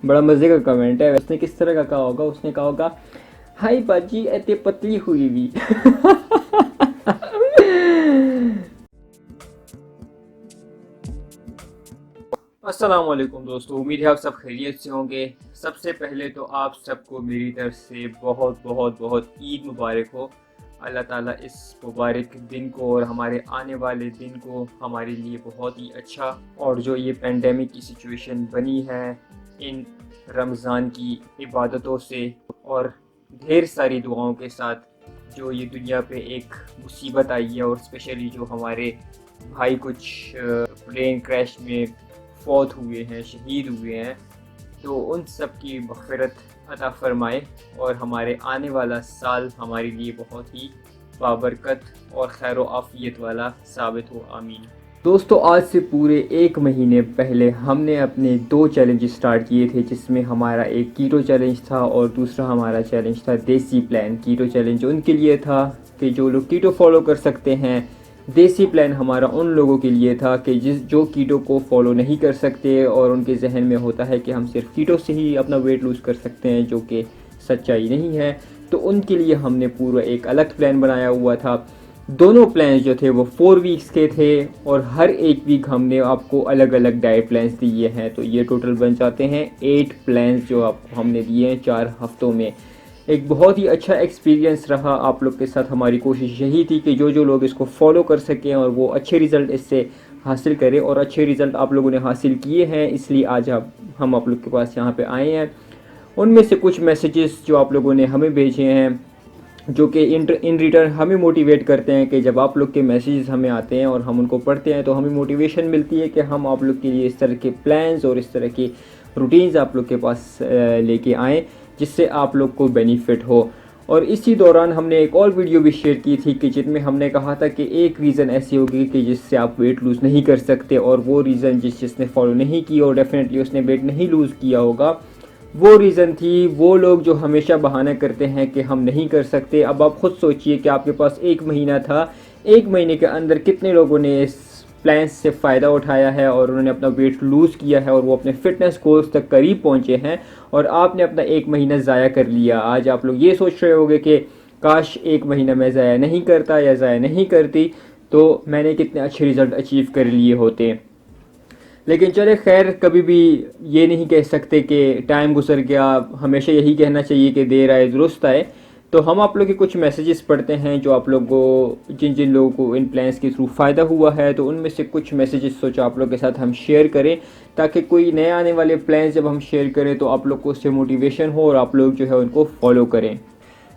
बड़ा मज़े का कमेंट है। उसने किस तरह का कहा होगा? उसने कहा होगा, हाय बाजी एते पतली हुई भी। अस्सलाम वालेकुम दोस्तों, उम्मीद है आप सब खैरियत से होंगे। सबसे पहले तो आप सबको मेरी तरफ से बहुत बहुत बहुत ईद मुबारक हो। अल्लाह ताला इस मुबारक दिन को और हमारे आने वाले दिन को हमारे लिए बहुत ही अच्छा, और जो ये पेंडेमिक की सिचुएशन बनी है इन रमज़ान की इबादतों से और ढेर सारी दुआओं के साथ, जो ये दुनिया पे एक मुसीबत आई है और स्पेशली जो हमारे भाई कुछ प्लेन क्रैश में फौत हुए हैं, शहीद हुए हैं, तो उन सब की मग़फ़िरत अता फ़रमाए और हमारे आने वाला साल हमारे लिए बहुत ही बाबरकत और खैर आफ़ियत वाला साबित हो, आमीन। दोस्तों, आज से पूरे 1 महीने पहले हमने अपने 2 चैलेंज स्टार्ट किए थे, जिसमें हमारा एक कीटो चैलेंज था और दूसरा हमारा चैलेंज था देसी प्लान। कीटो चैलेंज उनके लिए था कि जो लोग कीटो फॉलो कर सकते हैं। देसी प्लान हमारा उन लोगों के लिए था कि जो कीटो को फॉलो नहीं कर सकते और उनके जहन में होता है कि हम सिर्फ कीटो से ही अपना वेट लूज़ कर सकते हैं, जो कि सच्चाई नहीं है। तो उनके लिए हमने पूरा एक अलग प्लान बनाया हुआ था। दोनों प्लान्स जो थे वो 4 वीक्स के थे और हर एक वीक हमने आपको अलग अलग डाइट प्लान्स दिए हैं। तो ये टोटल बन जाते हैं 8 प्लान्स जो आपको हमने दिए हैं 4 हफ्तों में। एक बहुत ही अच्छा एक्सपीरियंस रहा आप लोग के साथ। हमारी कोशिश यही थी कि जो लोग इसको फॉलो कर सकें और वो अच्छे रिज़ल्ट इससे हासिल करें, और अच्छे रिज़ल्ट आप लोगों ने हासिल किए हैं, इसलिए आज हम आप लोग के पास यहाँ पे आए हैं। उनमें से कुछ मैसेजेस जो आप लोगों ने हमें भेजे हैं, जो कि इन रिटर्न हमें मोटिवेट करते हैं कि जब आप लोग के मैसेजेस हमें आते हैं और हम उनको पढ़ते हैं तो हमें मोटिवेशन मिलती है कि हम आप लोग के लिए इस तरह के प्लान्स और इस तरह की रूटीन्स आप लोग के पास लेके आएँ, जिससे आप लोग को बेनिफिट हो। और इसी दौरान हमने एक और वीडियो भी शेयर की थी कि जिनमें हमने कहा था कि एक रीज़न ऐसी होगी कि जिससे आप वेट लूज़ नहीं कर सकते, और वो रीज़न जिसने फॉलो नहीं की और डेफिनेटली उसने वेट नहीं लूज़ किया होगा, वो रीज़न थी वो लोग जो हमेशा बहाना करते हैं कि हम नहीं कर सकते। अब आप खुद सोचिए कि आपके पास 1 महीना था, 1 महीने के अंदर कितने लोगों ने इस प्लान से फ़ायदा उठाया है और उन्होंने अपना वेट लूज़ किया है और वो अपने फ़िटनेस गोल्स तक करीब पहुँचे हैं, और आपने अपना 1 महीना ज़ाया कर लिया। आज आप लोग ये सोच रहे होंगे कि काश 1 महीना मैं ज़ाया नहीं करता या ज़ाया नहीं करती तो मैंने कितने अच्छे रिज़ल्ट अचीव कर लिए होते। लेकिन चले खैर, कभी भी ये नहीं कह सकते कि टाइम गुजर गया। हमेशा यही कहना चाहिए कि देर आए दुरुस्त आए। तो हम आप लोग के कुछ मैसेजेस पढ़ते हैं जो आप लोगों को, जिन लोगों को इन प्लान्स के थ्रू फ़ायदा हुआ है, तो उनमें से कुछ मैसेजेस सोचा आप लोग के साथ हम शेयर करें, ताकि कोई नए आने वाले प्लान्स जब हम शेयर करें तो आप लोग को उससे मोटिवेशन हो और आप लोग जो है उनको फॉलो करें।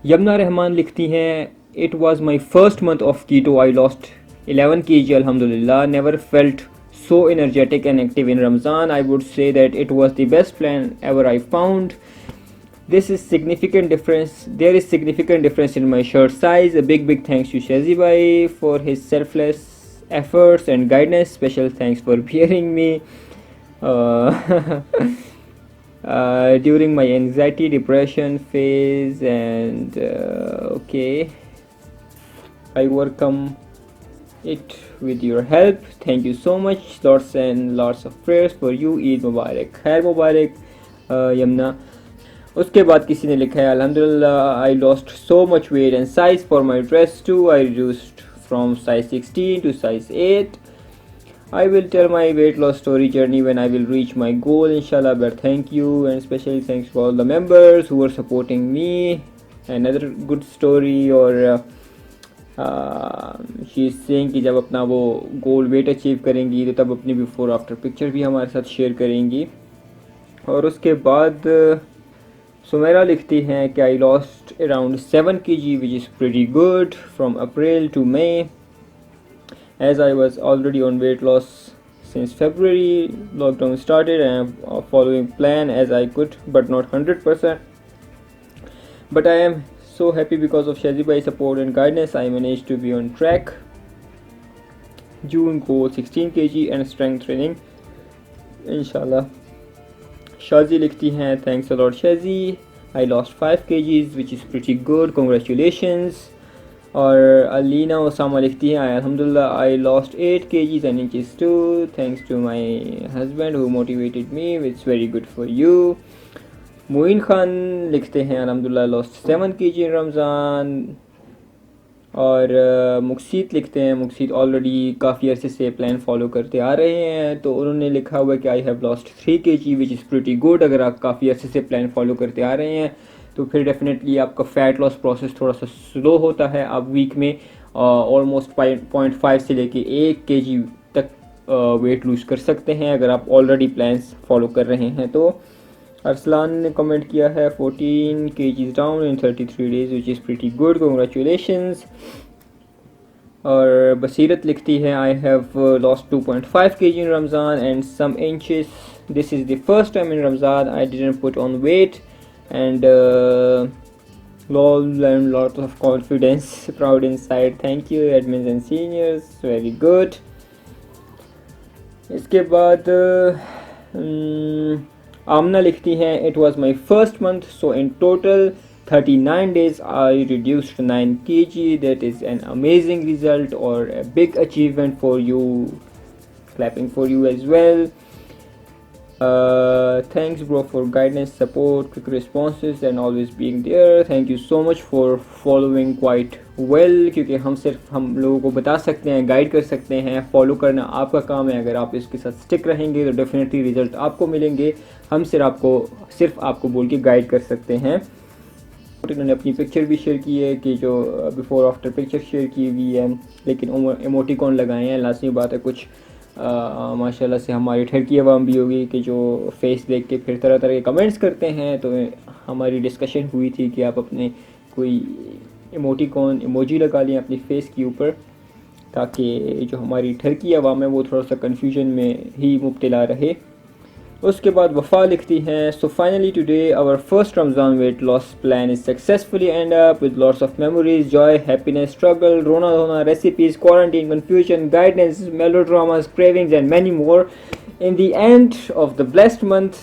यमुना रहमान लिखती हैं, it was my first month of keto, I lost 11 kg alhamdulillah, never felt so energetic and active in Ramzan. I would say that it was the best plan ever I found. This is significant difference. There is significant difference in my shirt size. A big thanks to Shazi Bhai for his selfless efforts and guidance. Special thanks for bearing me during my anxiety depression phase, and okay, I overcome it with your help. Thank you so much. Lots and lots of prayers for you. Eid Mubarak. खैर मुबारक यमुना। उसके बाद किसी ने लिखा है, अल्हम्दुलिल्लाह I lost so much weight and size for my dress too. I reduced from size 16 to size 8. I will tell my weight loss story journey when I will reach my goal inshallah, but thank you, and especially thanks for all the members who are supporting me. Another good story, or she is saying कि जब अपना वो गोल weight achieve करेंगी तो तब अपनी before after picture भी हमारे साथ शेयर करेंगी। और उसके बाद सुमेरा लिखती हैं कि I lost around 7 kg which is pretty good from April to May, as I was already on weight loss since February. Lockdown started and I am following plan as I could, but not 100%. But I am so happy because of Shazi Bhai's support and guidance. I managed to be on track. June goal 16 kg and strength training inshallah. Shazi लिखती हैं, thanks a lot Shazi. I lost 5 kgs which is pretty good. Congratulations. और Alina Osama लिखती हैं अल्हम्दुलिल्लाह I lost 8 kgs and inches too thanks to my husband who motivated me it's very good for you। Moin Khan लिखते हैं अल्हम्दुलिल्लाह lost 7 kg in Ramzan. और मुक्सीत लिखते हैं मुक्सीत ऑलरेडी काफ़ी अरसे से प्लान फॉलो करते आ रहे हैं, तो उन्होंने लिखा हुआ है कि आई have lost 3 kg which is pretty good. अगर आप काफ़ी अरसे से प्लान फॉलो करते आ रहे हैं तो फिर डेफिनेटली आपका फ़ैट लॉस प्रोसेस थोड़ा सा स्लो होता है। आप वीक में ऑलमोस्ट 0.5 से लेके 1 kg तक वेट लूज़ कर सकते हैं अगर आप ऑलरेडी प्लान्स फॉलो कर रहे हैं। तो अरसलान ने कमेंट किया है 14 kgs down in 33 days which is pretty good congratulations. और बसीरत लिखती है I have lost 2.5 kg in Ramzan and some inches this is the first time in Ramzan I didn't put on weight and lol and lot of confidence proud inside thank you admins and seniors very good। इसके बाद आमना लिखती हैं it was my first month so in total 39 days I reduced 9 kg that is an amazing result or a big achievement for you clapping for you as well। Thanks bro for guidance support quick responses and always being there thank you so much for following quite well क्योंकि हम सिर्फ हम लोगों को बता सकते हैं guide कर सकते हैं, फॉलो करना आपका काम है। अगर आप इसके साथ स्टिक रहेंगे तो डेफिनेटली रिजल्ट आपको मिलेंगे। हम सिर्फ आपको बोल के गाइड कर सकते हैं। उन्होंने अपनी पिक्चर भी शेयर की है कि जो बिफोर आफ्टर पिक्चर शेयर की हुई है लेकिन इमोटिकॉन लगाए हैं। लाजमी बात है कुछ माशाल्लाह से हमारी ठरकी अवाम भी होगी कि जो फेस देख के फिर तरह तरह के कमेंट्स करते हैं। तो हमारी डिस्कशन हुई थी कि आप अपने कोई इमोटिकॉन इमोजी लगा लें अपनी फेस के ऊपर ताकि जो हमारी ठरकी अवाम है वो थोड़ा सा कन्फ्यूजन में ही मुब्तला रहे। उसके बाद वफ़ा लिखती हैं so finally today our first Ramzan weight loss plan is successfully end up with lots of memories joy happiness struggle रोना धोना recipes quarantine confusion guidance melodramas cravings and many more in the end of the blessed month.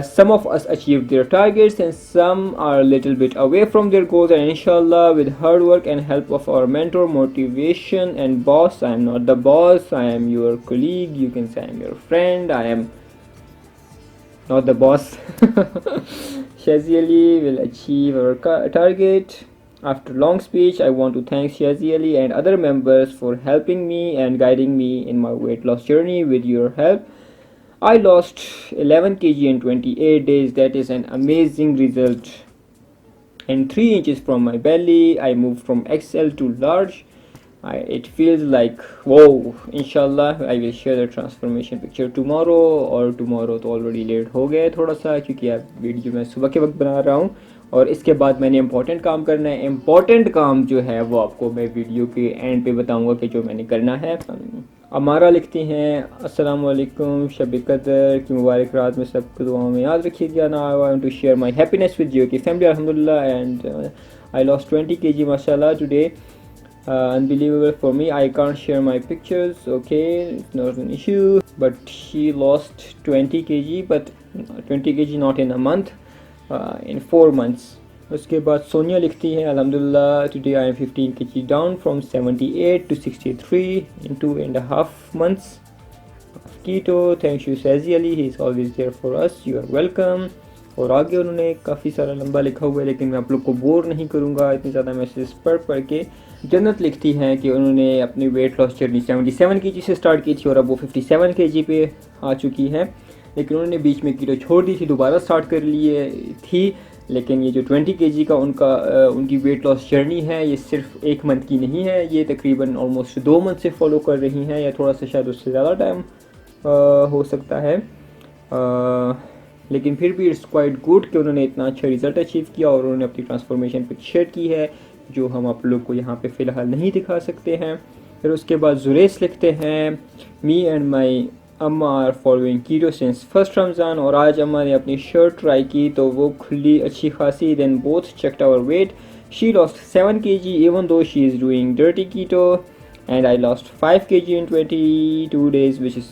Some of us achieved their targets and some are a little bit away from their goals and inshallah with hard work and help of our mentor motivation and boss I am not the boss I am your colleague you can say I am your friend I am not the boss Shazi Ali will achieve our target। After long speech I want to thank Shazi Ali and other members for helping me and guiding me in my weight loss journey with your help I lost 11 kg in 28 days that is an amazing result and 3 inches from my belly I moved from XL to large it feels like whoa inshallah I will share the transformation picture tomorrow और tomorrow तो already late हो गए थोड़ा सा क्योंकि अब video मैं सुबह के वक्त बना रहा हूँ और इसके बाद मैंने इम्पोर्टेंट काम करना है। इम्पोर्टेंट काम जो है वो आपको मैं वीडियो के एंड पे बताऊंगा कि जो मैंने करना है। अमारा लिखती हैं अस्सलाम वालेकुम शब कदर की मुबारक रात में सबको दुआओं में याद रखिएगा। ना I want to share my happiness with you की फैमिली अल्हम्दुलिल्लाह एंड आई लॉस्ट 20 kg माशाल्लाह today unbelievable for me I can't share my pictures okay it's not an issue but she lost 20 kg but 20 kg not in a month in 4 months। उसके बाद सोनिया लिखती है अल्हम्दुलिल्लाह today I am 15 kg down from 78 to 63 in 2.5 months of keto thanks you Shazi Ali he is always there for us you are welcome। और आगे उन्होंने काफ़ी सारा लंबा लिखा हुआ है लेकिन मैं आप लोग को बोर नहीं करूँगा इतने ज़्यादा मैसेज पढ़ के। जन्नत लिखती हैं कि उन्होंने अपनी वेट लॉस जर्नी 77 kg से स्टार्ट की थी और अब वो 57 kg पे आ चुकी हैं लेकिन उन्होंने बीच में कीटो छोड़ दी थी दोबारा स्टार्ट कर लिए थी लेकिन ये जो 20 kg का उनकी वेट लॉस जर्नी है ये सिर्फ 1 मंथ की नहीं है ये तकरीबन ऑलमोस्ट 2 मंथ से फॉलो कर रही हैं या थोड़ा सा शायद उससे ज़्यादा टाइम हो सकता है लेकिन फिर भी इट्स क्वाइट गुड कि उन्होंने इतना अच्छा रिज़ल्ट अचीव किया और उन्होंने अपनी ट्रांसफॉर्मेशन पिक शेयर की है जो हम आप लोग को यहाँ पे फ़िलहाल नहीं दिखा सकते हैं। फिर उसके बाद जुरेस लिखते हैं मी एंड माई अम्मा are following keto since first Ramzan और आज अम्मा ने अपनी शर्ट ट्राई की तो वो खुली अच्छी खासी then both checked our weight she lost 7 kg even though she is doing dirty keto and I lost 5 kg in 22 days which is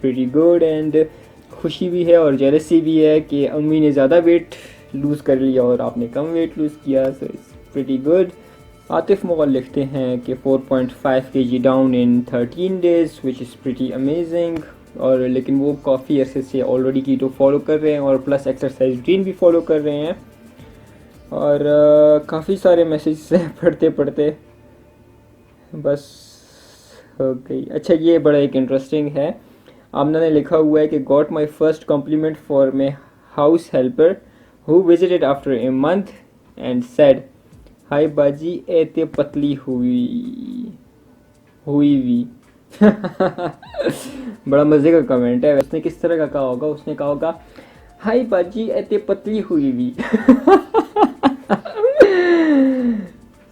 pretty good and खुशी भी है और जेलसी भी है कि अम्मी ने ज़्यादा वेट लूज़ कर लिया और आपने कम वेट लूज़ किया so it's pretty good Atif Mughal लिखते हैं कि 4.5 kg down in 13 days which is pretty amazing. और लेकिन वो काफ़ी अरसे से ऑलरेडी कीटो फॉलो कर रहे हैं और प्लस एक्सरसाइज रूटीन भी फॉलो कर रहे हैं। और काफ़ी सारे मैसेज पढ़ते पढ़ते बस हो गई। अच्छा, ये बड़ा एक इंटरेस्टिंग है। आमना ने लिखा हुआ है कि got my first complement for my house helper who visited after a month and said हाय बाजी एते पतली हुई भी। बड़ा मज़े का कमेंट है। उसने किस तरह का कहा होगा? उसने कहा होगा हाय बाजी एते पतली हुई भी।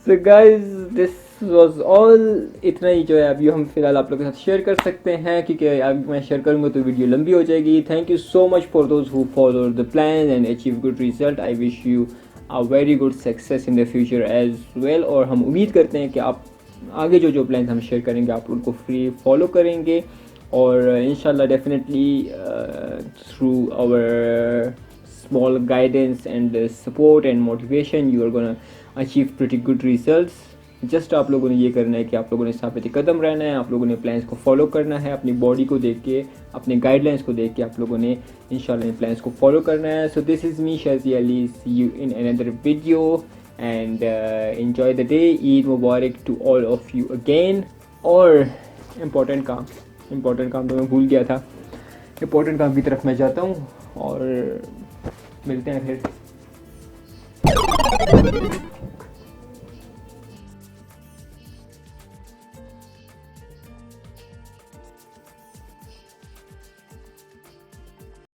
So guys this was all. इतना ही जो है अभी हम फिलहाल आप लोगों के साथ शेयर कर सकते हैं, क्योंकि अब मैं शेयर करूँगा तो वीडियो लंबी हो जाएगी। Thank you so much for those who follow the plan and achieve good result. I wish you a very good success in the future as well. और हम उम्मीद करते हैं कि आप आगे जो प्लान हम शेयर करेंगे आप उनको फ्री फॉलो करेंगे और इंशाल्लाह definitely through our small guidance and support and motivation you are gonna achieve pretty good results। Just आप लोगों ने ये करना है कि आप लोगों ने साबित कदम रहना है, आप लोगों ने प्लान्स को फॉलो करना है, अपनी बॉडी को देख के, अपने गाइडलाइंस को देख के आप लोगों ने इंशाल्लाह इन प्लान्स को फॉलो करना है। So this is me Shazi Ali, see you in another video and enjoy the day. Eid मुबारक to all of you again. और इम्पोर्टेंट काम तो मैं भूल गया था। इम्पोर्टेंट काम की तरफ मैं जाता हूँ और मिलते हैं फिर।